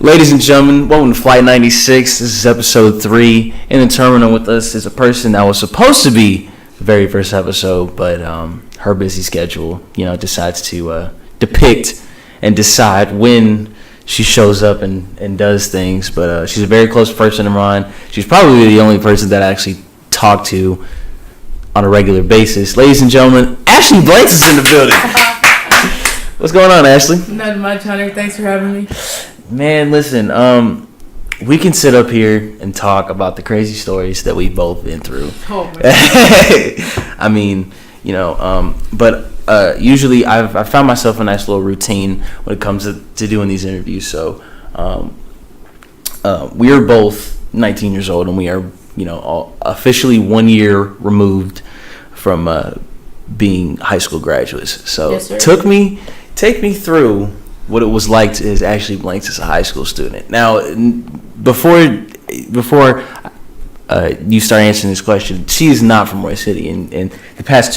Ladies and gentlemen, welcome to Flight 96. This is episode 3. In the terminal with us is a person that was supposed to be the very first episode, but her busy schedule, decides to depict and decide when she shows up and does things. But she's a very close person of mine. She's probably the only person that I actually talk to on a regular basis. Ladies and gentlemen, Ashlie Blanks is in the building. What's going on, Ashlie? Not much, Hunter. Thanks for having me. Man, listen, we can sit up here and talk about the crazy stories that we've both been through. Oh, my God. I mean, but usually I've found myself a nice little routine when it comes to doing these interviews. So we are both 19 years old, and we are, officially 1 year removed from being high school graduates. So yes, sir. take me through what it was like to Ashlie Blanks as a high school student. Now, before you start answering this question, she is not from Roy City, and the past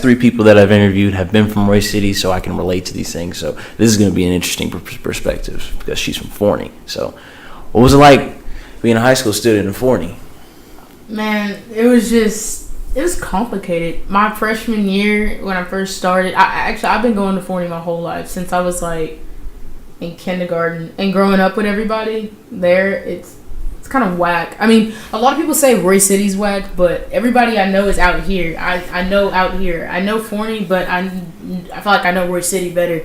3 people that I've interviewed have been from Roy City, so I can relate to these things. So this is going to be an interesting perspective because she's from Forney. So, what was it like being a high school student in Forney? Man, it was complicated. My freshman year, when I first started, I've been going to Forney my whole life since I was like in kindergarten, and growing up with everybody there, it's kind of whack. I mean, a lot of people say Roy City's whack, but everybody I know is out here. I know out here. I know Forney, but I feel like I know Roy City better.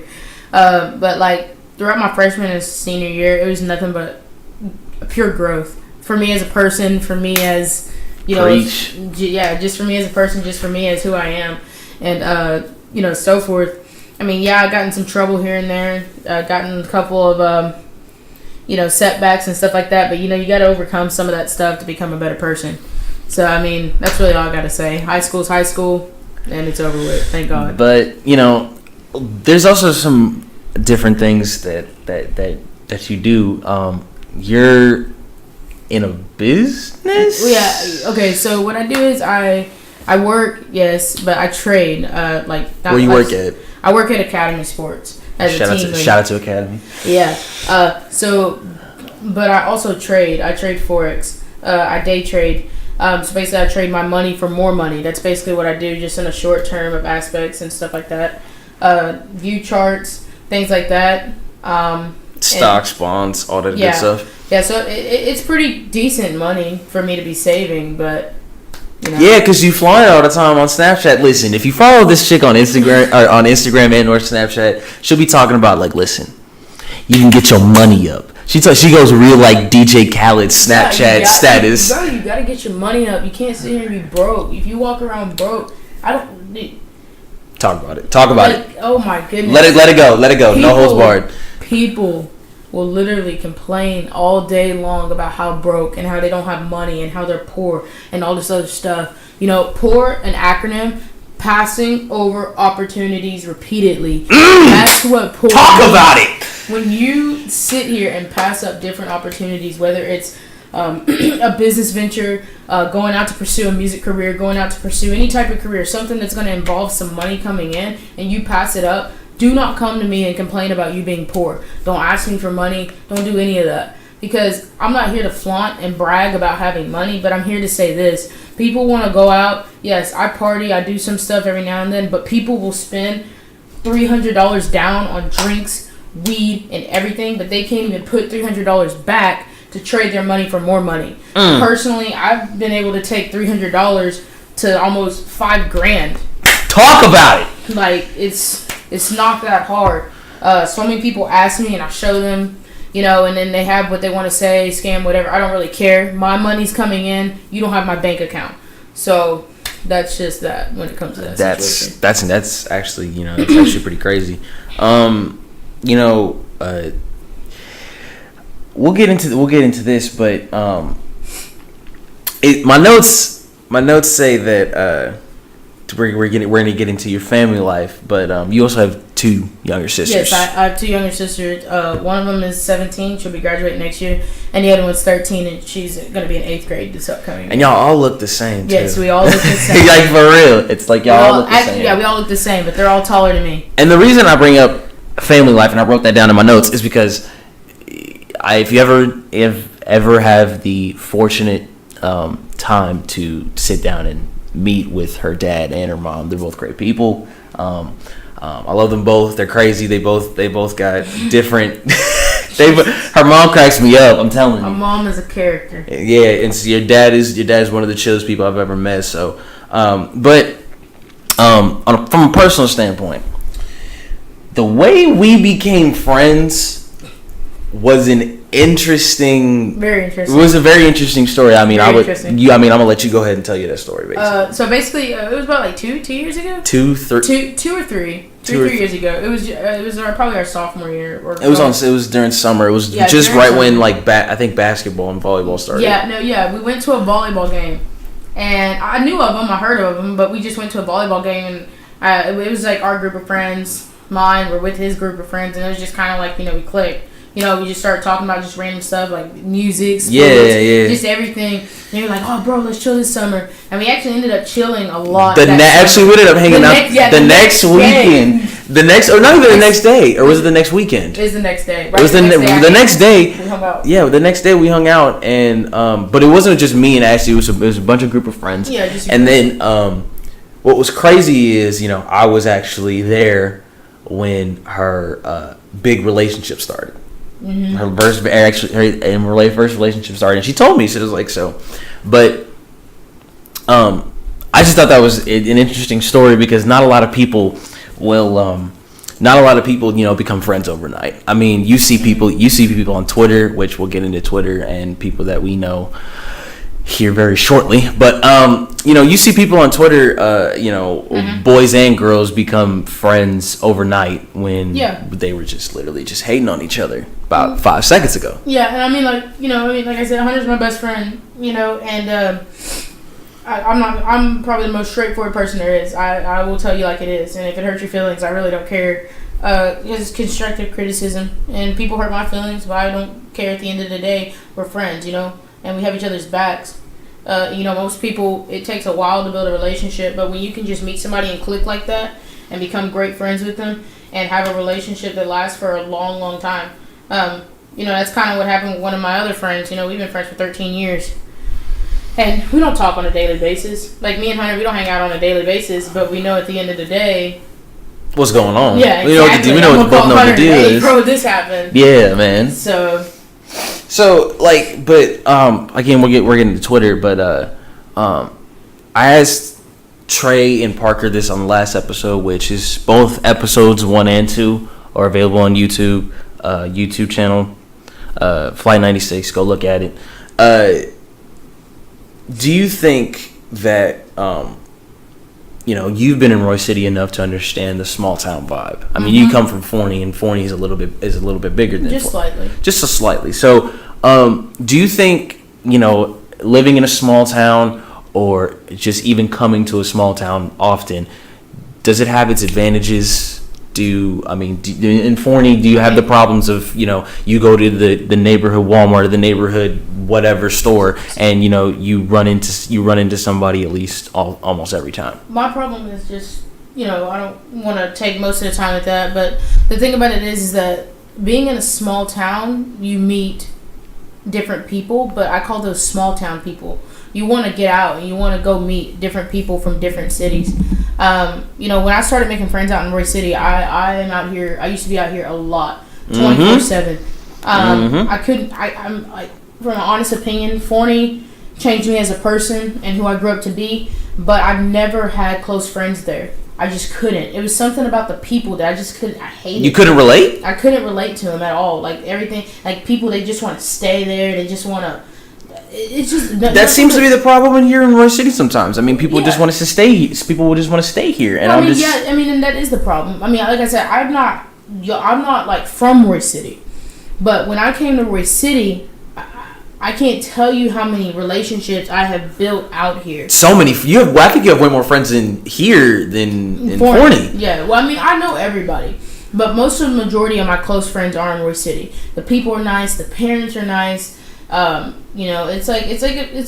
But like throughout my freshman and senior year, it was nothing but pure growth for me as a person, for me as just for me as a person, just for me as who I am, and so forth. I mean, I got in some trouble here and there, gotten a couple of setbacks and stuff like that, but you got to overcome some of that stuff to become a better person. So I mean, that's really all I got to say. High school's high school, and it's over with, thank God. But there's also some different things that you do. You're in a business? Yeah. Okay. So what I do is I work, yes, but I trade. Where you work at? I work at Academy Sports as a team leader. Shout out to Academy. Yeah. But I also trade. I trade Forex. I day trade. So basically, I trade my money for more money. That's basically what I do, just in a short term of aspects and stuff like that. View charts, things like that. Stocks, bonds, all that good stuff. Yeah, so it's pretty decent money for me to be saving, but Yeah, because you fly it all the time on Snapchat. Listen, if you follow this chick on Instagram and or Snapchat, she'll be talking about listen, you can get your money up. She goes real like DJ Khaled Snapchat status. Bro, you gotta get your money up. You can't sit here and be broke. If you walk around broke, Talk about it. Oh my goodness. Let it go. No holds barred. People will literally complain all day long about how broke and how they don't have money and how they're poor and all this other stuff. Poor, an acronym, passing over opportunities repeatedly. That's what poor Talk means. About it. When you sit here and pass up different opportunities, whether it's a business venture, going out to pursue a music career, going out to pursue any type of career, something that's going to involve some money coming in, and you pass it up, do not come to me and complain about you being poor. Don't ask me for money. Don't do any of that. Because I'm not here to flaunt and brag about having money, but I'm here to say this. People want to go out. Yes, I party. I do some stuff every now and then, but people will spend $300 down on drinks, weed, and everything, but they can't even put $300 back to trade their money for more money. Personally, I've been able to take $300 to almost $5,000. Talk about it. Like, it's not that hard. So many people ask me and I show them, and then they have what they want to say, scam, whatever. I don't really care. My money's coming in. You don't have my bank account. So that's just that when it comes to that situation. That's actually, that's actually pretty crazy. We'll get into this, but my notes say that we're going to get into your family life, but you also have 2 younger sisters. Yes, I have 2 younger sisters. One of them is 17. She'll be graduating next year. And the other one's 13, and she's going to be in 8th grade this upcoming year. And y'all all look the same, too. Yes, we all look the same. Like, for real. It's like y'all all look the same. Yeah, we all look the same, but they're all taller than me. And the reason I bring up family life, and I wrote that down in my notes, is because if you ever have the fortunate time to sit down and meet with her dad and her mom, they're both great people. I love them both. They're crazy. They both got different. Her mom cracks me up. I'm telling you. Her mom is a character. Yeah, and so your dad is one of the chillest people I've ever met. So, from a personal standpoint, the way we became friends was very interesting. It was a very interesting story. I mean, I'm gonna let you go ahead and tell you that story. Basically. So basically, it was about like 2 years ago. 2 or 3 years ago. It was probably our sophomore year. It was during summer. It was just right summer. When I think basketball and volleyball started. We went to a volleyball game, and I knew of them. I heard of them, but we just went to a volleyball game, and it was like our group of friends. Mine were with his group of friends, and it was just kind of like we clicked. We just started talking about just random stuff like music, sports, just everything. And they were like, "Oh, bro, let's chill this summer." And we actually ended up chilling a lot. Actually, we ended up hanging out the next weekend. Not even the next day, or was it the next weekend? It was the next day. Right? It was the next day. We hung out. Yeah, the next day we hung out, and but it wasn't just me and Ashley. It was a bunch of group of friends. Yeah, just and then what was crazy is I was actually there when her big relationship started. Mm-hmm. Her first relationship started, and she told me, so it was like so. But I just thought that was an interesting story because not a lot of people become friends overnight. I mean, you see people on Twitter, which we'll get into Twitter and people that we know here very shortly. But you see people on Twitter, mm-hmm. boys and girls become friends overnight when they were just literally just hating on each other about 5 seconds ago. Yeah, and I mean, like I said, Hunter's my best friend, and I'm probably the most straightforward person there is. I will tell you like it is, and if it hurts your feelings, I really don't care. It's constructive criticism, and people hurt my feelings, but I don't care. At the end of the day, we're friends, and we have each other's backs. Most people, it takes a while to build a relationship, but when you can just meet somebody and click like that and become great friends with them and have a relationship that lasts for a long, long time, that's kind of what happened with one of my other friends. We've been friends for 13 years. And we don't talk on a daily basis. Like me and Hunter, we don't hang out on a daily basis, but we know at the end of the day what's going on. Yeah, exactly. We know both know what the deal is. Bro, this happened. Yeah, man. So again, we're getting to Twitter, but I asked Trey and Parker this on the last episode, which is both episodes 1 and 2 are available on YouTube channel, Flight 96. Go look at it. Do you think that you've been in Roy City enough to understand the small town vibe? I mean, you come from Forney, and Forney is a little bit bigger than just slightly. Just so slightly. So, do you think living in a small town or just even coming to a small town often, does it have its advantages? In Forney, do you have the problems of you go to the neighborhood Walmart or the neighborhood whatever store and you run into somebody at least almost every time? My problem is just I don't want to take most of the time with that, but the thing about it is that being in a small town, you meet different people, but I call those small town people. You want to get out and you want to go meet different people from different cities. When I started making friends out in Roy City, I am out here. I used to be out here a lot, 24/7. I'm like, from an honest opinion, Forney changed me as a person and who I grew up to be. But I've never had close friends there. I just couldn't. It was something about the people that I just couldn't. I hated. You couldn't relate? I couldn't relate to them at all. Like everything, like people, they just want to stay there. They just want to. It's just that seems to be the problem here in Roy City sometimes. I mean, people just want to stay. People just want to stay here, and and that is the problem. I mean, like I said, I'm not like from Roy City, but when I came to Roy City, I can't tell you how many relationships I have built out here. So many. I think you have way more friends in here than in Forney. Yeah. Well, I mean, I know everybody, but most of the majority of my close friends are in Roy City. The people are nice. The parents are nice. It's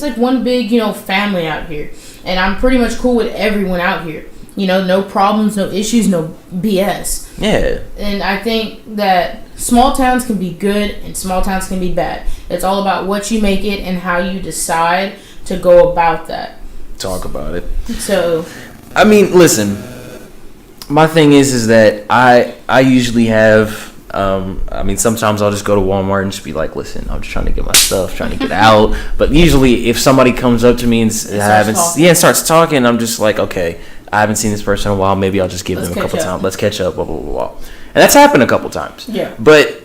like one big family out here, and I'm pretty much cool with everyone out here. no problems, no issues, no BS. Yeah. And I think that small towns can be good and small towns can be bad. It's all about what you make it and how you decide to go about that. Talk about it. So, I mean, listen. My thing is that I usually have. Sometimes I'll just go to Walmart and just be like, listen, I'm just trying to get my stuff, trying to get out. But usually, if somebody comes up to me and starts talking, I'm just like, okay, I haven't seen this person in a while. Maybe I'll just give them a couple times. Let's catch up. Blah blah blah blah. And that's happened a couple times. Yeah. But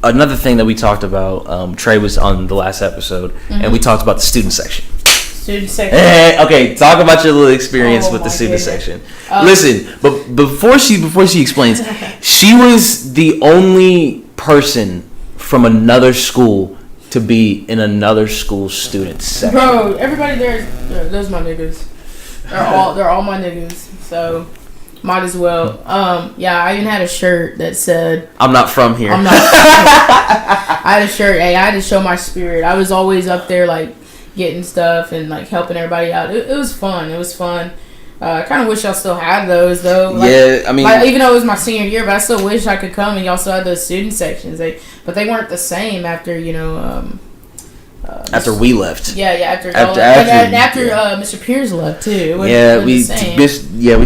another thing that we talked about, Trey was on the last episode, and we talked about the student section. Student section. Okay, talk about your little experience with the student section. Listen, but before she explains, she was the only person from another school to be in another school's student section. Bro, everybody those my niggas. They're all my niggas. So might as well. I even had a shirt that said, "I'm not from here." I'm not. I had a shirt. Hey, I had to show my spirit. I was always up there like getting stuff and like helping everybody out. It was fun. I kind of wish y'all still had those though. Like, even though it was my senior year, but I still wish I could come and y'all still had those student sections. But they weren't the same after after we left. After Mr. Pierce left too. We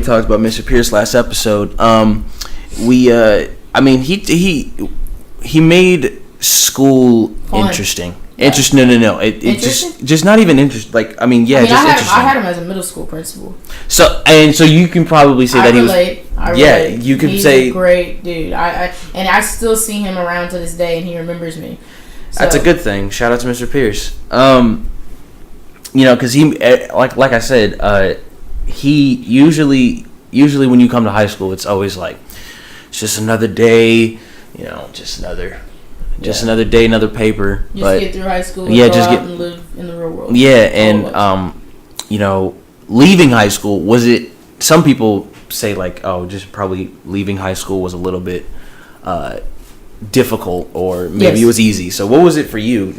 talked about Mr. Pierce last episode. He made school fun. Interesting. No. It just not even interesting. Interesting. I had him as a middle school principal. So you can probably say he was. You can say he's a great dude. I still see him around to this day, and he remembers me. So. That's a good thing. Shout out to Mr. Pierce. Because he, like I said, he usually when you come to high school, it's always like it's just another day. Just another day, another paper. Get through high school. And go out and live in the real world. Yeah, and leaving high school, was it? Some people say like, just probably leaving high school was a little bit difficult, or maybe it was easy. So what was it for you?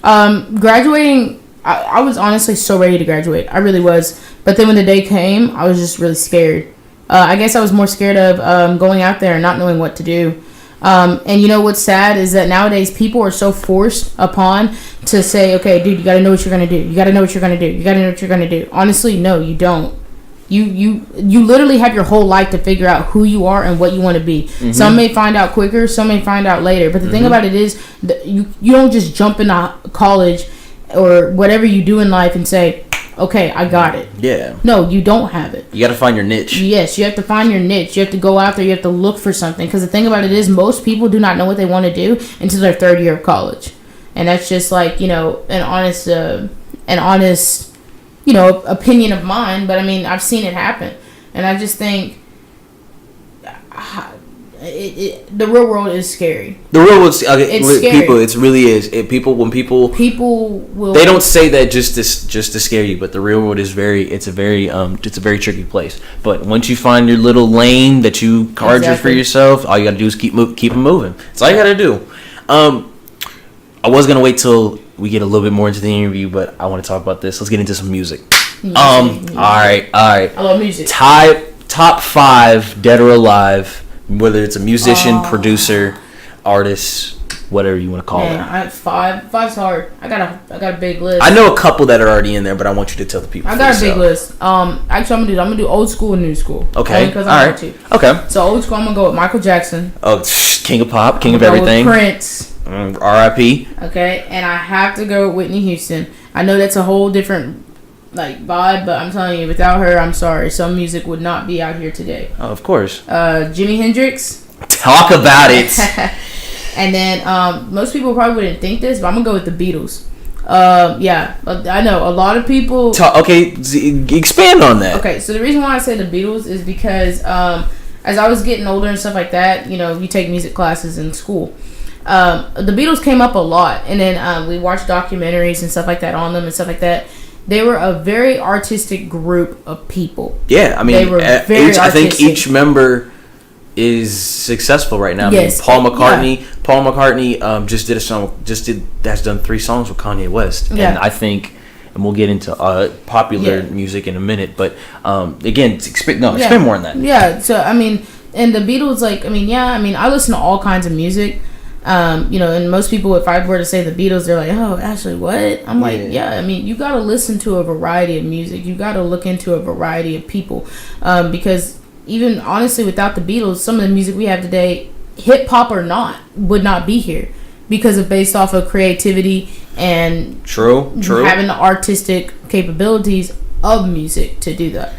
Graduating. I was honestly so ready to graduate. I really was. But then when the day came, I was just really scared. I guess I was more scared of going out there and not knowing what to do. And you know what's sad is that nowadays people are so forced upon to say, okay, dude, you got to know what you're going to do. You got to know what you're going to do. You got to know what you're going to do. Honestly, no, you don't. You literally have your whole life to figure out who you are and what you want to be. Mm-hmm. Some may find out quicker, some may find out later. But the thing about it is that you don't just jump into college or whatever you do in life and say, okay, I got it. Yeah. No, you don't have it. You got to find your niche. Yes, you have to find your niche. You have to go out there. You have to look for something. Because the thing about it is most people do not know what they want to do until their third year of college. And that's just like, an honest, opinion of mine. But, I've seen it happen. And I just think the real world is scary. The real world, okay, it's scary. People, it really is. People will. They don't say that just to scare you, but the real world is it's a very tricky place. But once you find your little lane that you carved for yourself, all you got to do is keep it moving. That's all you got to do. I was gonna wait till we get a little bit more into the interview, but I want to talk about this. Let's get into some music. All right. I love music. Top 5 dead or alive. Whether it's a musician, producer, artist, whatever you want to call it. Five's hard. I got a big list. I know a couple that are already in there, but I want you to tell the people. I got a big list. Actually, I'm gonna do old school and new school. Okay. Because I want to. Okay. So old school, I'm gonna go with Michael Jackson. Oh, king of pop, king of everything. With Prince. R.I.P. Okay, and I have to go with Whitney Houston. I know that's a whole different vibe, but I'm telling you, without her, I'm sorry, some music would not be out here today. Oh, of course. Jimi Hendrix. Talk about it. And then most people probably wouldn't think this, but I'm gonna go with the Beatles. I know a lot of people. Expand on that. Okay, so the reason why I say the Beatles is because as I was getting older and stuff like that, you take music classes in school. The Beatles came up a lot, and then we watched documentaries and stuff like that on them and stuff like that. They were a very artistic group of people. Yeah, they were very artistic. I think each member is successful right now. Yes. Paul McCartney has done 3 songs with Kanye West, and I think and we'll get into popular music in a minute. But again, expand more on that. Yeah. So I mean, and the Beatles, like, I mean, I listen to all kinds of music. And most people, if I were to say the Beatles, they're like, "Oh, Ashley, what?" I'm like, I mean, you got to listen to a variety of music. You got to look into a variety of people, because even honestly, without the Beatles, some of the music we have today, hip hop or not, would not be here because of based off of creativity and having the artistic capabilities of music to do that.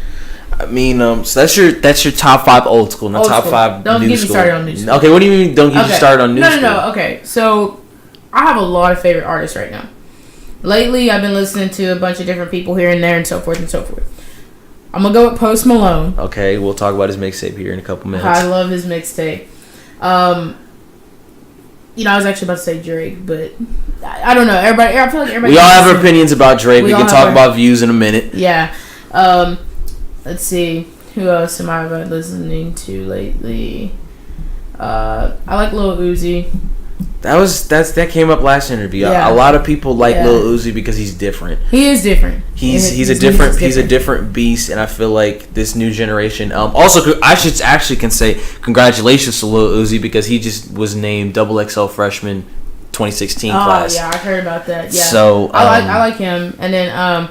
I mean, so that's your top 5 old school, not top 5 don't new get school. Me started on new school. Okay, what do you mean? Don't get you started on new school? No. Okay, so I have a lot of favorite artists right now. Lately, I've been listening to a bunch of different people here and there, and so forth and so forth. I'm gonna go with Post Malone. Okay, we'll talk about his mixtape here in a couple minutes. I love his mixtape. I was actually about to say Drake, but I don't know. I feel like everybody. We all have our opinions about Drake. We can talk about views in a minute. Yeah. Let's see. Who else am I listening to lately? I like Lil Uzi. That came up last interview. Yeah. A lot of people like Lil Uzi because he's different. He is different. He's a different beast, and I feel like this new generation. Also, I should actually can say congratulations to Lil Uzi because he just was named XXL Freshman 2016 class. Oh yeah, I heard about that. Yeah. So I like him, and then oh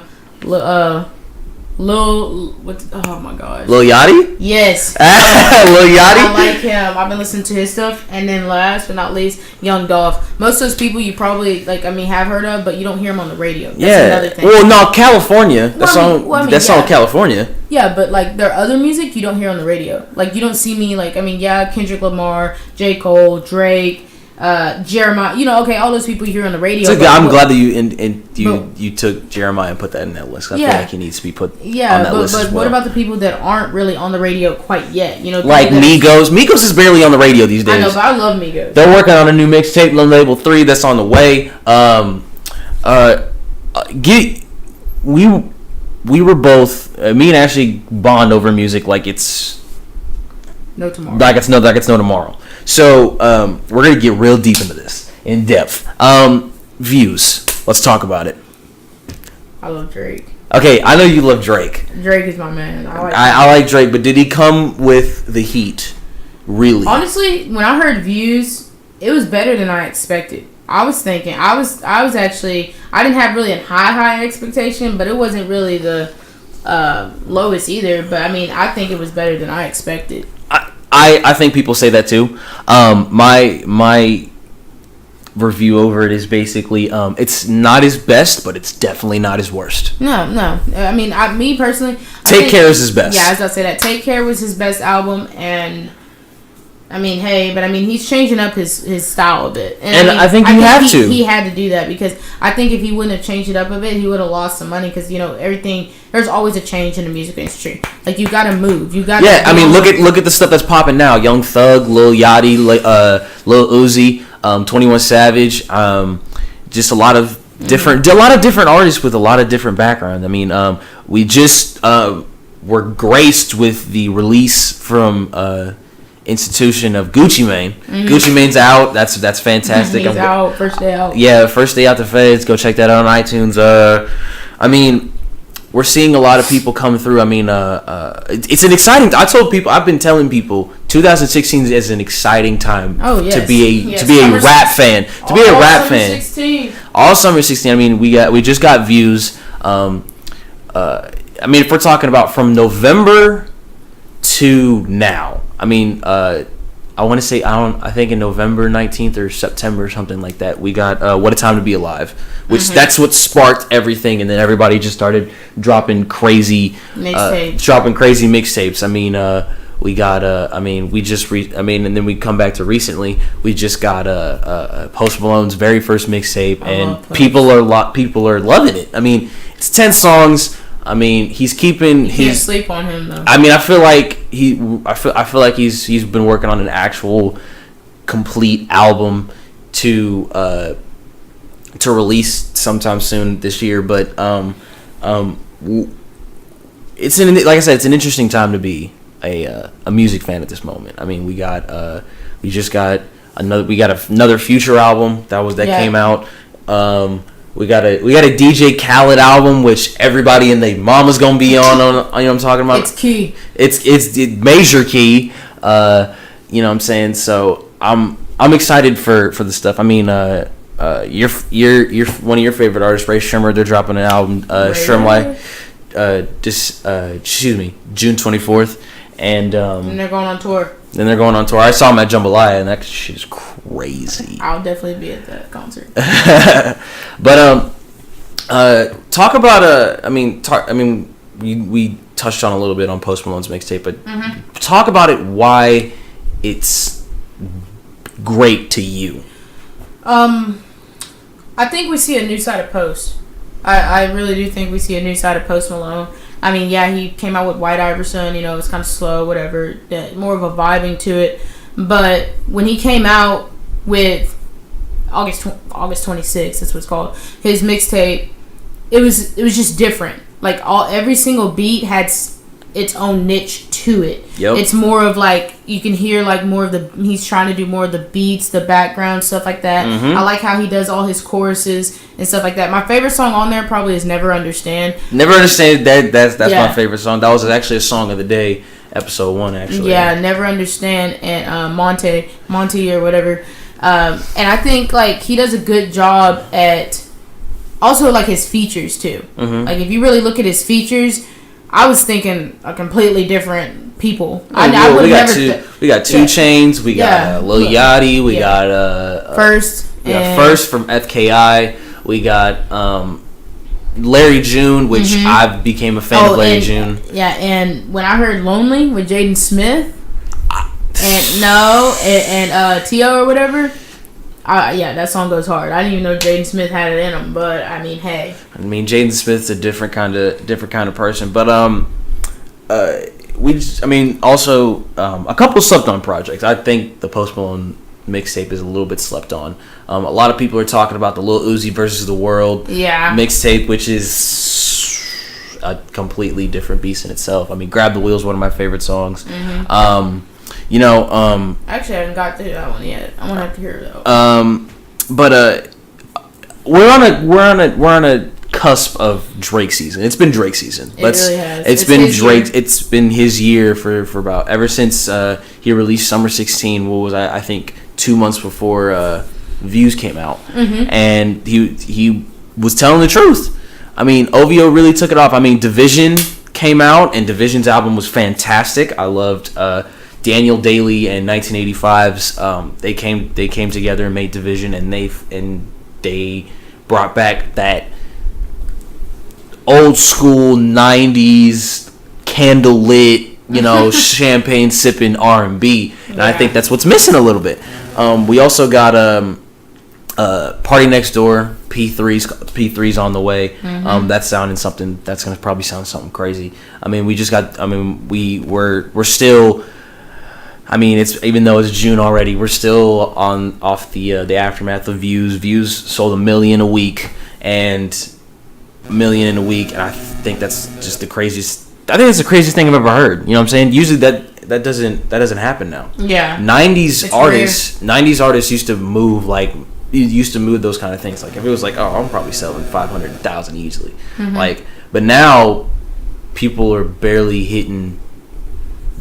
my gosh. Lil Yachty? Yes. Lil Yachty? I like him. I've been listening to his stuff. And then last but not least, Young Dolph. Most of those people you probably have heard of, but you don't hear them on the radio. That's another thing. Well, no, California. That's on California. Yeah, but their other music you don't hear on the radio. You don't see me Kendrick Lamar, J. Cole, Drake, Jeremiah, all those people you hear on the radio. I'm glad that you took Jeremiah and put that in that list. I feel like he needs to be put on that list as well. What about the people that aren't really on the radio quite yet? Like Migos. Migos is barely on the radio these days. I know, but I love Migos. They're working on a new mixtape, Label 3, that's on the way. We were both me and Ashley bond over music like it's no tomorrow. Like it's no tomorrow. So we're gonna get real deep into this, in depth. Views. Let's talk about it. I love Drake. Okay, I know you love Drake. Drake is my man. I like Drake, but did he come with the heat? Really? Honestly, when I heard Views, it was better than I expected. I was thinking, I was actually, I didn't have really a high expectation, but it wasn't really the lowest either. But I think it was better than I expected. I think people say that too. My review over it is basically it's not his best, but it's definitely not his worst. No. Me personally, Take Care is his best. Yeah, I was about to say that. Take Care was his best album, and he's changing up his style a bit. And I think you have to. He had to do that because I think if he wouldn't have changed it up a bit, he would have lost some money because, everything, there's always a change in the music industry. You got to move. You got look at the stuff that's popping now. Young Thug, Lil Yachty, Lil Uzi, 21 Savage, just a lot of different artists with a lot of different backgrounds. We just were graced with the release from institution of Gucci Mane. Mm-hmm. Gucci Mane's out. That's fantastic. He's out. First day out. Yeah, first day out the feds. Go check that out on iTunes. We're seeing a lot of people come through. It's an exciting. I've been telling people 2016 is an exciting time to be a rap fan. To be a rap fan. 16. All summer 16. We just got Views. If we're talking about from November to now. I want to say I think in November 19th or September or something like that, we got What a Time to Be Alive, which that's what sparked everything, and then everybody just started dropping crazy mixtapes. We got and then we come back to recently, we just got Post Malone's very first mixtape, and people are loving it. It's 10 songs. He's keeping. You can't sleep on him though. I feel like he's been working on an actual complete album to release sometime soon this year. But it's an interesting time to be a music fan at this moment. We just got another Future album that came out. We got a DJ Khaled album, which everybody and their mama's gonna be on. You know what I'm talking about? It's key. It's major key. You know what I'm saying? So I'm excited for the stuff. I mean, you're one of your favorite artists, Ray Shrimmer. They're dropping an album, Shrimmer. June 24th, and they're going on tour. And they're going on tour. I saw them at Jambalaya, and that shit is crazy. I'll definitely be at that concert. But talk about we touched on a little bit on Post Malone's mixtape, but talk about it. Why it's great to you? I think we see a new side of Post. I really do think we see a new side of Post Malone. I mean, yeah, he came out with White Iverson, you know, it's kind of slow, whatever, more of a vibing to it. But when he came out with August 26th, that's what it's called, his mixtape, it was just different. Like, every single beat had its own niche to it. Yep. It's more of like, you can hear like more of he's trying to do more of the beats, the background, stuff like that. I like how he does all his choruses and stuff like that. My favorite song on there probably is Never Understand. Never Understand, that's my favorite song. That was actually a song of the day, episode 1 actually. Yeah, Never Understand and Monte or whatever. And I think like he does a good job at also like his features too. Like if you really look at his features, I was thinking a completely different people. We got 2 Chainz, we got Lil Yachty, we got First from FKI, we got Larry June, which I became a fan of Larry June. Yeah, and when I heard Lonely with Jaden Smith and T.O. or whatever, that song goes hard. I didn't even know Jaden Smith had it in him, but I mean, hey. I mean, Jaden Smith's a different kind of person, but also a couple slept on projects. I think the Post Malone mixtape is a little bit slept on. A lot of people are talking about the Lil Uzi versus the World mixtape, which is a completely different beast in itself. I mean, Grab the Wheel is one of my favorite songs. Actually, I haven't got to that one yet. I'm gonna have to hear it though. But we're on a cusp of Drake season. It's been Drake season. It really has. It's been Drake. It's been his year for about ever since he released Summer 16. What was I think 2 months before Views came out, and he was telling the truth. I mean, OVO really took it off. I mean, Division came out, and Division's album was fantastic. I loved Daniel Daly and 1985's. They came together and made Division, and they brought back that old school 90s candlelit, champagne sipping R&B, and I think that's what's missing a little bit. We also got Party Next Door, P3's on the way. That's sounding something that's gonna probably sound something crazy. I mean, we're still. I mean, it's even though it's June already, we're still off the aftermath of Views. Views sold 1 million a week, and and I think that's just the craziest. I think it's the craziest thing I've ever heard. You know what I'm saying? Usually that doesn't happen now. Yeah. 90s artists used to move those kind of things. Like if it was like, oh, I'm probably selling 500,000 easily. But now people are barely hitting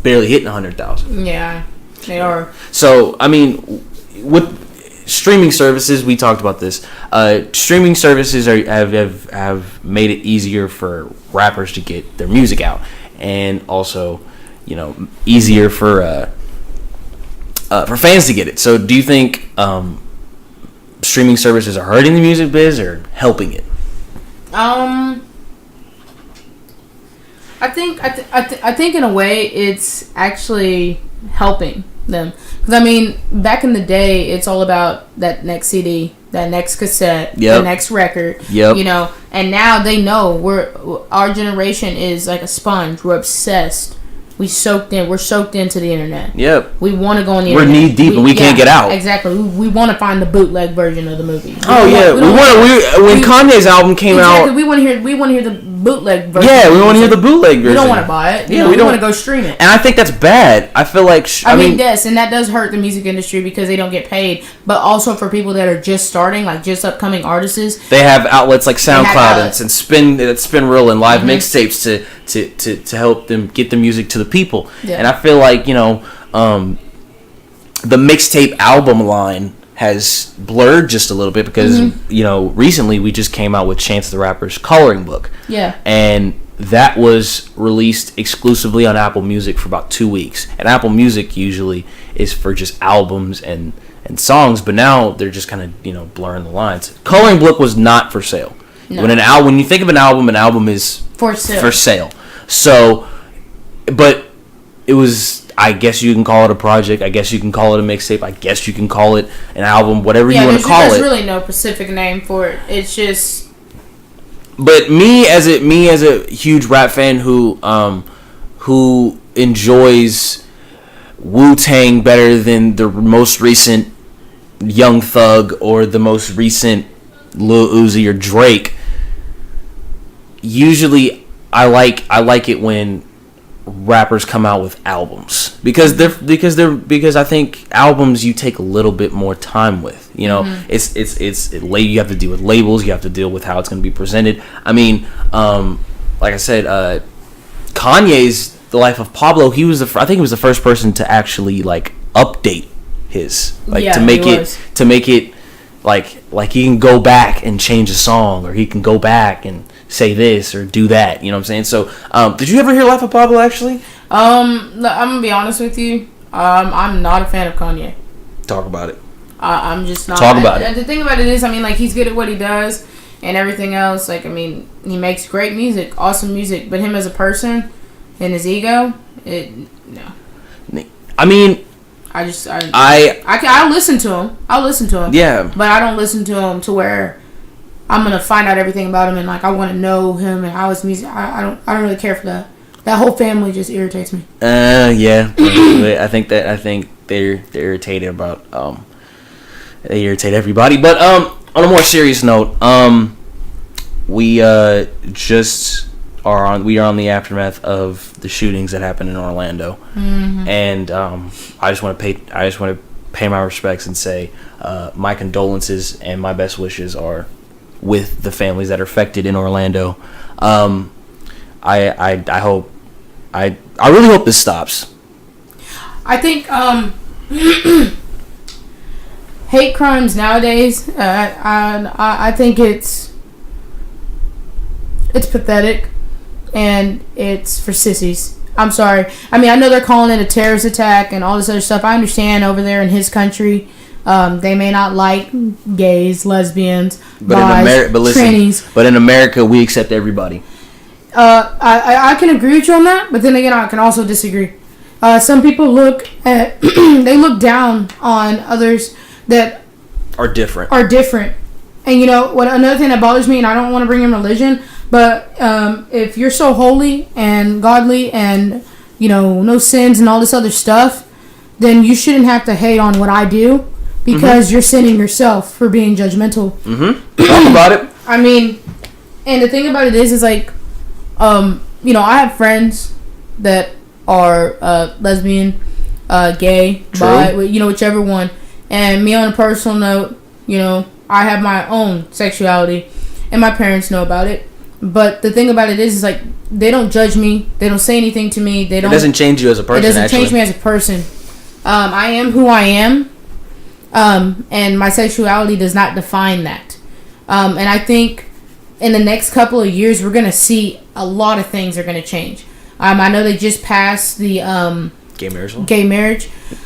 100,000. Yeah, they are. So I mean, with streaming services, we talked about this. Streaming services have made it easier for rappers to get their music out, and also, easier for fans to get it. So, do you think streaming services are hurting the music biz or helping it? I think in a way it's actually helping them, because I mean, back in the day, it's all about that next CD, that next cassette, the next record, and now they know our generation is like a sponge. We're obsessed. We're soaked into the internet. Yep. We want to go on the internet. We're knee deep and we can't get out. Exactly. We want to find the bootleg version of the movie. When Kanye's album came out, we want to hear the bootleg version. Yeah, we want to hear the bootleg version. We don't want to buy it. We don't want to go stream it. And I think that's bad. I feel like... I mean, yes, and that does hurt the music industry because they don't get paid. But also for people that are just starting, like just upcoming artists. They have outlets like SoundCloud and Spin Reel and live mixtapes to help them get the music to the people. Yeah. And I feel like, the mixtape album line has blurred just a little bit because recently we just came out with Chance the Rapper's coloring book. Yeah. And that was released exclusively on Apple Music for about 2 weeks. And Apple Music usually is for just albums and songs, but now they're just kind of blurring the lines. Coloring book was not for sale. No. When you think of an album is for sale. So, but it was. I guess you can call it a project. I guess you can call it a mixtape. I guess you can call it an album. Whatever you want to call it. There's really no specific name for it. It's just. But me as a huge rap fan who enjoys Wu-Tang better than the most recent Young Thug or the most recent Lil Uzi or Drake. Usually, I like it when rappers come out with albums because I think albums you take a little bit more time with. You have to deal with labels, you have to deal with how it's going to be presented. I mean, like I said, Kanye's The Life of Pablo, I think he was the first person to actually like update his to make it like he can go back and change a song, or he can go back and say this or do that. You know what I'm saying? So, did you ever hear Life of Pablo, actually? I'm gonna be honest with you. I'm not a fan of Kanye. Talk about it. I'm just not. Talk about it. The thing about it is, he's good at what he does and everything else. He makes great music, awesome music. But him as a person and his ego, no. I listen to him. I'll listen to him. Yeah. But I don't listen to him to where I'm gonna find out everything about him and I want to know him and how his music. I don't really care for that. That whole family just irritates me. Yeah. I think they're irritated about they irritate everybody. But on a more serious note, we just are on the aftermath of the shootings that happened in Orlando, and I just want to pay my respects and say my condolences and my best wishes are with the families that are affected in Orlando. I really hope this stops. I think hate crimes nowadays, I think it's pathetic and it's for sissies. I'm sorry. I know they're calling it a terrorist attack and all this other stuff. I understand over there in his country. They may not like gays, lesbians, trannies. But in America, we accept everybody. I can agree with you on that, but then again, I can also disagree. Some people look down on others that are different. And what? Another thing that bothers me, and I don't want to bring in religion, but if you're so holy and godly and no sins and all this other stuff, then you shouldn't have to hate on what I do. Because you're sinning yourself for being judgmental. Talk about it. And the thing about it is like, I have friends that are lesbian, gay, bi, whichever one. And me on a personal note, I have my own sexuality, and my parents know about it. But the thing about it is like they don't judge me. They don't say anything to me. It doesn't change you as a person. It doesn't change me as a person. I am who I am. And my sexuality does not define that. And I think in the next couple of years, we're going to see a lot of things are going to change. I know they just passed the gay marriage law.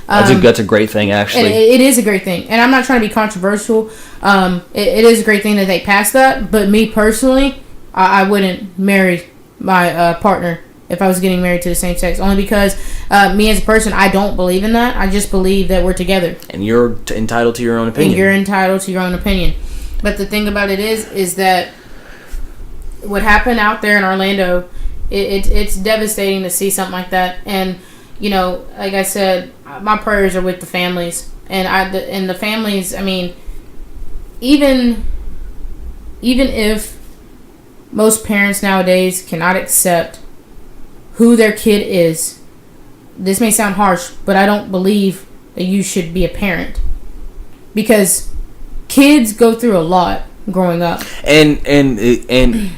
That's a great thing, actually. It is a great thing. And I'm not trying to be controversial. It is a great thing that they passed that. But me personally, I wouldn't marry my partner if I was getting married to the same sex, only because me as a person, I don't believe in that. I just believe that we're together. And you're entitled to your own opinion. But the thing about it is that what happened out there in Orlando, it's devastating to see something like that. And like I said, my prayers are with the families, and the families. Even if most parents nowadays cannot accept who their kid is. This may sound harsh, but I don't believe that you should be a parent, because kids go through a lot growing up, and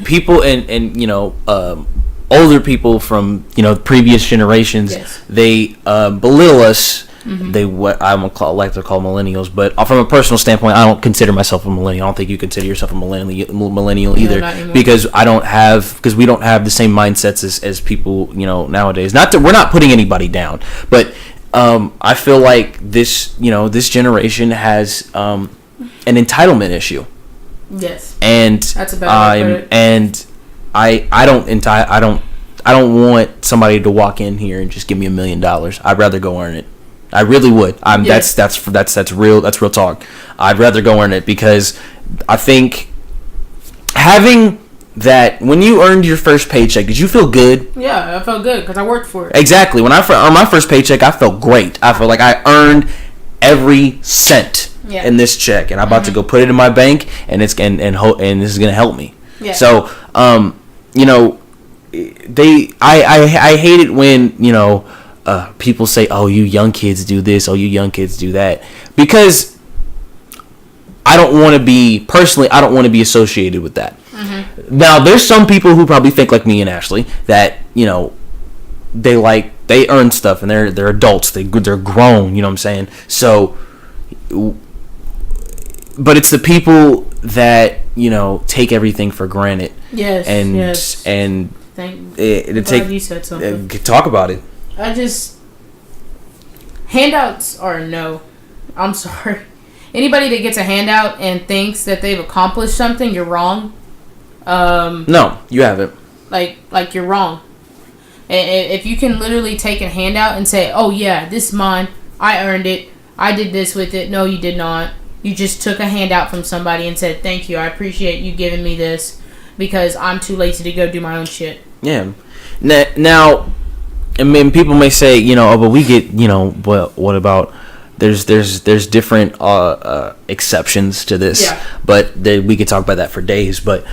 people and older people from previous generations, yes, they belittle us. They like to call millennials, but from a personal standpoint, I don't consider myself a millennial. I don't think you consider yourself a millennial either, because we don't have the same mindsets as people nowadays. Not that we're not putting anybody down, but I feel like this generation has an entitlement issue. Yes, and that's a bad way to put it. And I don't want somebody to walk in here and just give me $1 million. I'd rather go earn it. I really would. That's real talk. I'd rather go earn it, because I think having that, when you earned your first paycheck, did you feel good? Yeah, I felt good because I worked for it. Exactly. When I earned my first paycheck, I felt great. I felt like I earned every cent in this check, and I'm about to go put it in my bank, and this is gonna help me. Yeah. So, I hate it when people say, "Oh, you young kids do this. Oh, you young kids do that," because I don't want to be associated with that. Mm-hmm. Now, there's some people who probably think like me and Ashley, that they earn stuff and they're adults. They're grown. You know what I'm saying? So, but it's the people that take everything for granted. Yes. And you said something. Talk about it. Handouts are a no. I'm sorry. Anybody that gets a handout and thinks that they've accomplished something, you're wrong. No, you haven't. Like you're wrong. If you can literally take a handout and say, "Oh yeah, this is mine. I earned it. I did this with it." No, you did not. You just took a handout from somebody and said, "Thank you. I appreciate you giving me this because I'm too lazy to go do my own shit." Yeah. Now, I mean, people may say, but we get, what about? There's different exceptions to this, but we could talk about that for days. But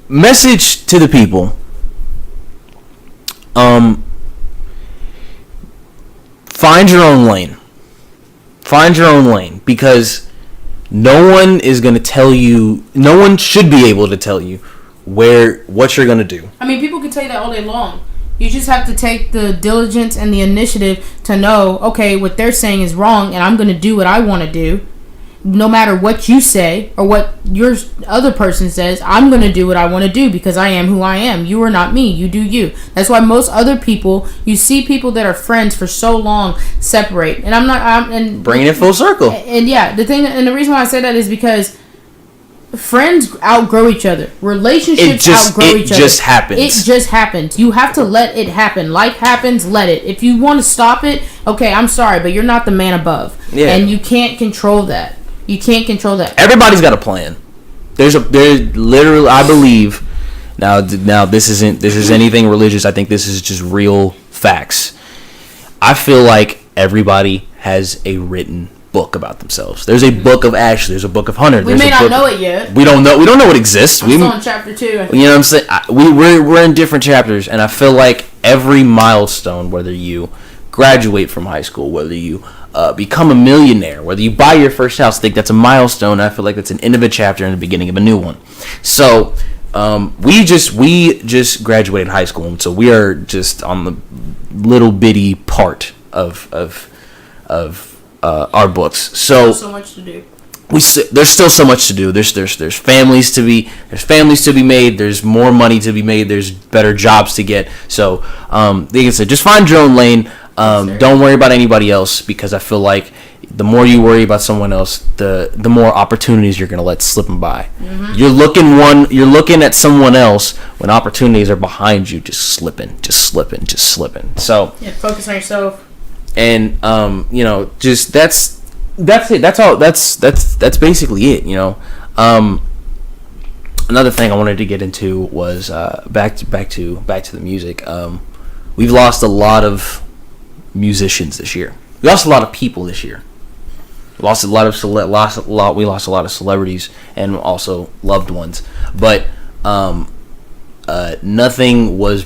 message to the people: find your own lane. Find your own lane, because no one is going to tell you. No one should be able to tell you what you're going to do. I mean, people can tell you that all day long. You just have to take the diligence and the initiative to know, okay, what they're saying is wrong, and I'm going to do what I want to do. No matter what you say or what your other person says, I'm going to do what I want to do because I am who I am. You are not me. You do you. That's why most other people, you see people that are friends for so long separate. And and bringing it full circle. And the reason why I say that is because friends outgrow each other. Relationships outgrow each other. It just happens. You have to let it happen. Life happens, let it. If you want to stop it, okay, I'm sorry, but you're not the man above. Yeah. And you can't control that. You can't control that. Everybody's got a plan. There's literally, I believe, now this isn't anything religious. I think this is just real facts. I feel like everybody has a written book about themselves. There's a book of Ashley. There's a book of Hunter. We may not know it yet. We don't know it exists. I'm still in chapter 2. You know what I'm saying? We're in different chapters, and I feel like every milestone, whether you graduate from high school, whether you become a millionaire, whether you buy your first house, I think that's a milestone. I feel like that's an end of a chapter and the beginning of a new one. So we just graduated high school, and so we are just on the little bitty part of our books. So much to do. There's still so much to do. There's families to be made. There's more money to be made. There's better jobs to get. So like I said, just find your own lane. Don't worry about anybody else, because I feel like the more you worry about someone else, the more opportunities you're gonna let slip by. Mm-hmm. You're looking at someone else when opportunities are behind you, just slipping. So focus on yourself. And just that's it. That's all. That's basically it. Another thing I wanted to get into was back to the music. We've lost a lot of musicians this year. We lost a lot of people this year. We lost a lot of celebrities and also loved ones. But nothing was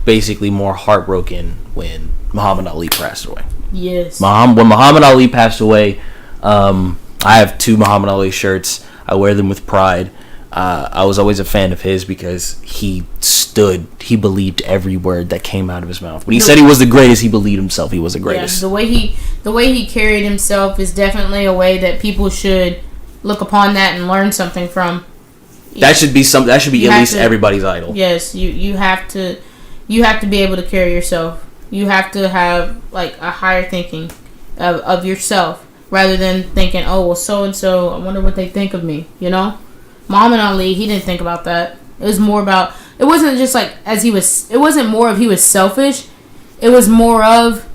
basically more heartbroken when Muhammad Ali passed away. Yes. When Muhammad Ali passed away, I have 2 Muhammad Ali shirts. I wear them with pride. I was always a fan of his because he believed every word that came out of his mouth. When he said he was the greatest, he believed himself he was the greatest. Yeah, the way he carried himself is definitely a way that people should look upon that and learn something from. That should be at least everybody's idol. Yes, you have to be able to carry yourself. You have to have like a higher thinking of yourself rather than thinking, oh well, so and so, I wonder what they think of me. You know, Muhammad Ali, he didn't think about that. It was more about. It wasn't just like It wasn't more of he was selfish. It was more of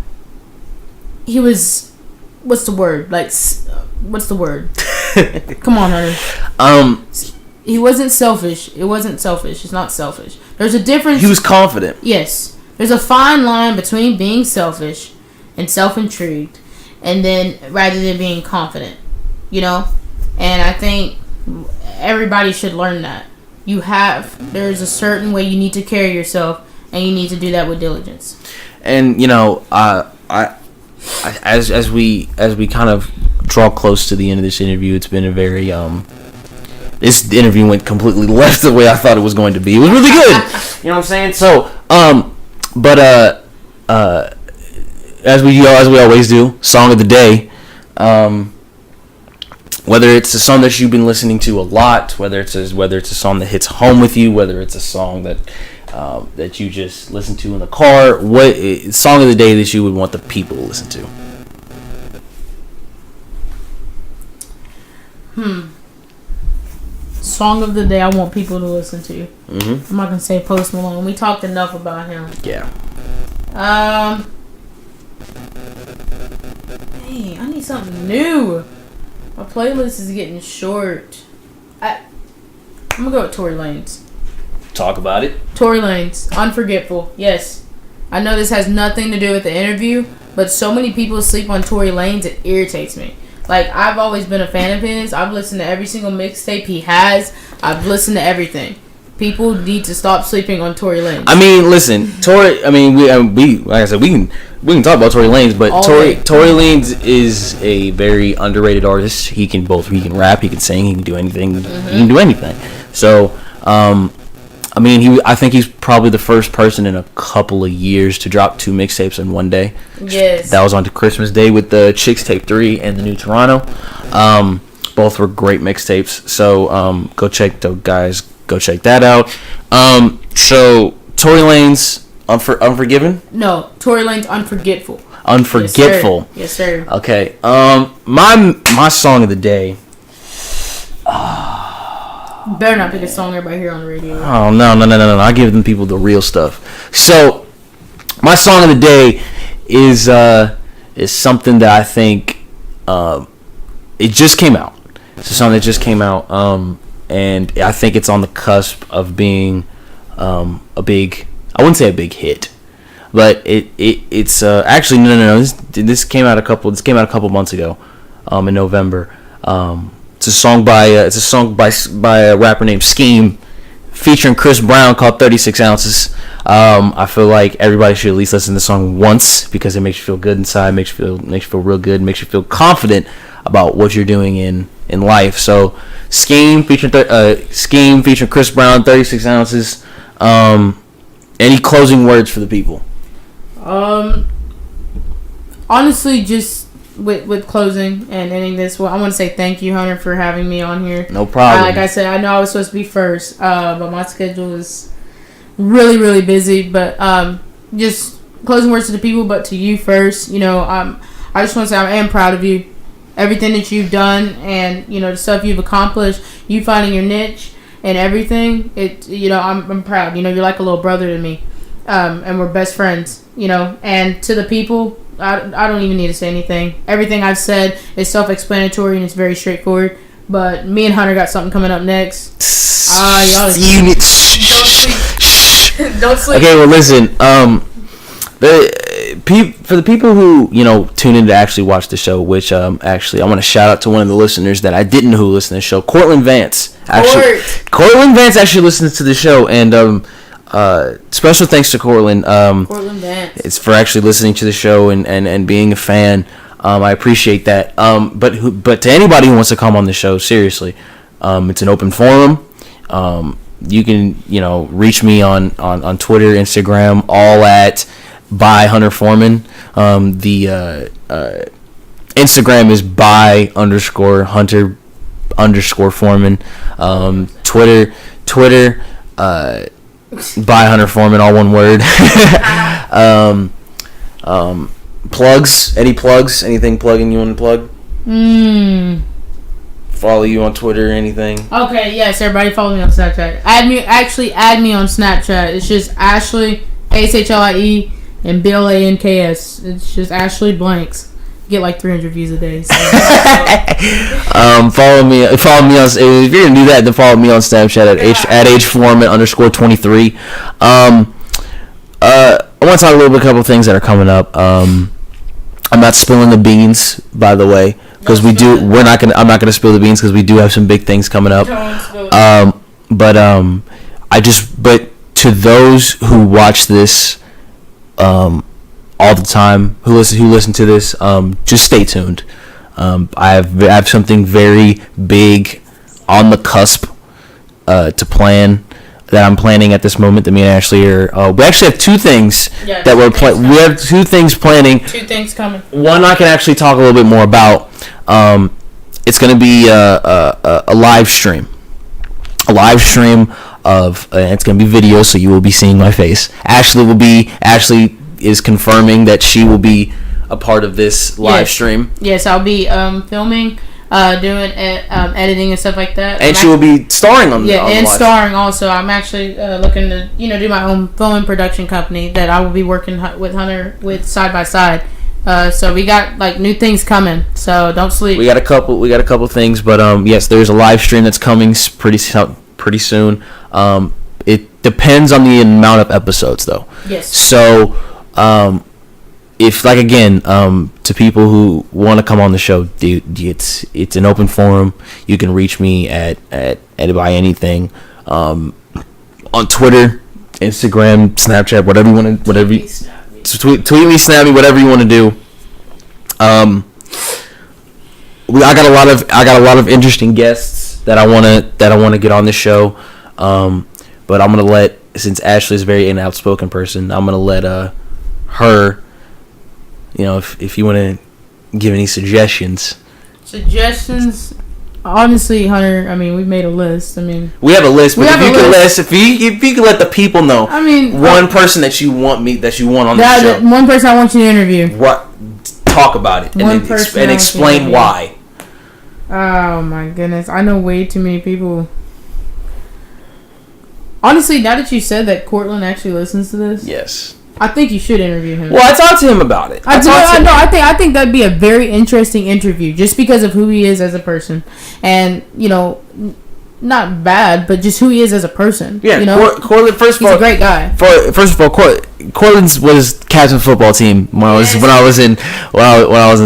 he was. What's the word? What's the word? Come on, honey. He wasn't selfish. It wasn't selfish. It's not selfish. There's a difference. He was confident. Yes. There's a fine line between being selfish and self-intrigued, and then rather than being confident, you know? And I think everybody should learn that. There's a certain way you need to carry yourself, and you need to do that with diligence. And, you know, as we kind of draw close to the end of this interview, it's been a very this interview went completely left the way I thought it was going to be. It was really good. You know what I'm saying? So, as we always do, song of the day. Whether it's a song that you've been listening to a lot, whether it's a song that hits home with you, whether it's a song that you just listen to in the car, what song of the day that you would want the people to listen to? Song of the day I want people to listen to. Mm-hmm. I'm not gonna say Post Malone. We talked enough about him. Yeah. Hey, I need something new. My playlist is getting short. I'm gonna go with Tory Lanez. Talk about it. Tory Lanez, Unforgetful. Yes. I know this has nothing to do with the interview, but so many people sleep on Tory Lanez, it irritates me. Like, I've always been a fan of his. I've listened to every single mixtape he has. I've listened to everything. People need to stop sleeping on Tory Lanez. I mean, listen, Tory. I mean, we like I said, we can talk about Tory Lanez, but Tory Lanez is a very underrated artist. He can rap, he can sing, he can do anything. Mm-hmm. He can do anything. So, I mean, I think he's probably the first person in a couple of years to drop 2 mixtapes in one day. Yes. That was on Christmas Day with the Chicks Tape 3 and the New Toronto. Both were great mixtapes. So go check that out. So Tory Lanez, Unforgiven? No, Tory Lanez, Unforgetful. Unforgetful. Yes, sir. Okay. My song of the day. Better not pick a song everybody hear on the radio. Oh, no. I give them people the real stuff. So, my song of the day is something that I think it just came out. It's a song that just came out, and I think it's on the cusp of being a big. I wouldn't say a big hit, but it's actually no. This came out a couple months ago, in November. It's a song by a rapper named Skeme, featuring Chris Brown, called 36 Ounces. I feel like everybody should at least listen to the song once because it makes you feel good inside, makes you feel real good, makes you feel confident about what you're doing in life. So Skeme featuring Chris Brown, 36 Ounces. Any closing words for the people? Honestly, just with closing and ending this, well, I want to say thank you, Hunter, for having me on here. No problem. Like I said, I know I was supposed to be first, but my schedule is really, really busy. But just closing words to the people, but to you first. You know, I just want to say I am proud of you. Everything that you've done, and you know the stuff you've accomplished, you finding your niche and everything. I'm proud. You know, you're like a little brother to me, and we're best friends. You know, and to the people, I don't even need to say anything. Everything I've said is self-explanatory and it's very straightforward. But me and Hunter got something coming up next. Y'all don't sleep. Don't sleep. Okay, well listen. for the people who tune in to actually watch the show, which actually I want to shout out to one of the listeners that I didn't know who listened to the show, Cortland Vance. Cortland Vance actually listens to the show, and special thanks to Cortland. Cortland Vance. It's for actually listening to the show and being a fan. I appreciate that. But to anybody who wants to come on the show, seriously, it's an open forum. You can reach me on Twitter, Instagram, all at by Hunter Foreman. The Instagram is by_Hunter_Foreman. Twitter by Hunter Foreman, all one word. Plugs? Any plugs? Anything plugging you want to plug? Follow you on Twitter or anything? Okay, yes, everybody follow me on Snapchat. Add me on Snapchat. It's just Ashlie, ASHLIE, and BLANKS. It's just Ashlie Blanks. Get like 300 views a day. So. Follow me on, if you're gonna do that, then follow me on Snapchat at @HForeman_23. I want to talk a couple things that are coming up. I'm not spilling the beans, by the way, because I'm not gonna spill the beans because we do have some big things coming up. But to those who watch this, all the time, who listen to this, just stay tuned. I have something very big on the cusp to plan. That I'm planning at this moment. That me and Ashley are. We actually have two things that we're planning. We have two things planning. Two things coming. One I can actually talk a little bit more about. It's going to be a live stream. A live stream of. It's going to be video, so you will be seeing my face. Ashley is confirming that she will be a part of this live stream. Yes, I'll be filming. Doing editing and stuff like that, and she will be starring on starring also. I'm actually looking to do my own film production company that I will be working with Hunter with side by side. So we got like new things coming, so don't sleep. We got a couple things, but yes, there's a live stream that's coming pretty soon. It depends on the amount of episodes though. Yes. So if to people who want to come on the show, dude, it's an open forum. You can reach me at by anything, on Twitter, Instagram, Snapchat, whatever you want to, tweet me, snap me, whatever you want to do. I got a lot of interesting guests that I want to get on the show. But I'm gonna since Ashley is very an outspoken person, I'm gonna let her. If you want to give any suggestions. Honestly, Hunter, we've made a list. We have a list, but if you can let the people know. One person that you want on the show. One person I want you to interview. What? Talk about it and explain why. Oh my goodness, I know way too many people. Honestly, now that you said that Cortland actually listens to this. Yes. I think you should interview him. Well, I talked to him about it. I think that'd be a very interesting interview, just because of who he is as a person, and not bad, but just who he is as a person. Yeah, Cortland. He's a great guy. First of all, Cortland was captain of the football team when I was in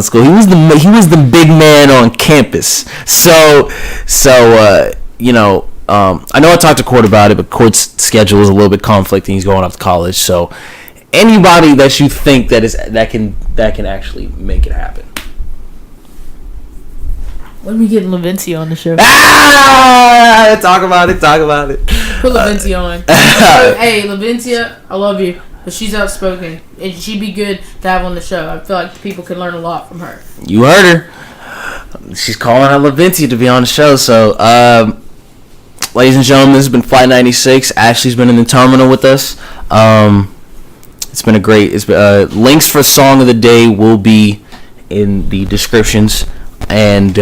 school. He was the big man on campus. So I know I talked to Court about it, but Court's schedule is a little bit conflicting. He's going off to college, so. Anybody that you think that can actually make it happen. When we get Levincia on the show. Talk about it. Put Levincia on. Hey, Levincia, I love you, but she's outspoken, and she'd be good to have on the show. I feel like people can learn a lot from her. You heard her. She's calling out Levincia to be on the show. So, ladies and gentlemen, this has been Flight 96. Ashley's been in the terminal with us. It's been links for song of the day will be in the descriptions, and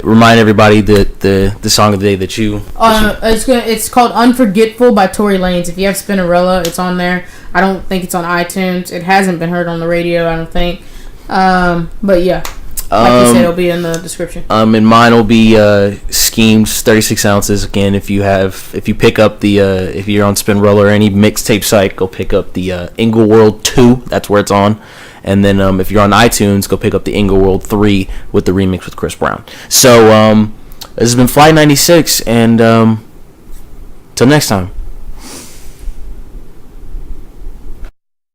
remind everybody that the song of the day that you it's called Unforgetful by Tory Lanez. If you have Spinnerella, it's on there. I don't think it's on iTunes. It hasn't been heard on the radio, I don't think. But yeah. Like you said, it'll be in the description. And mine will be Skeme's 36 ounces. Again, if you pick up the if you're on Spin Roller or any mixtape site, go pick up the Ingleworld 2. That's where it's on. And then if you're on iTunes, go pick up the Ingleworld 3 with the remix with Chris Brown. So this has been Flight 96, and till next time.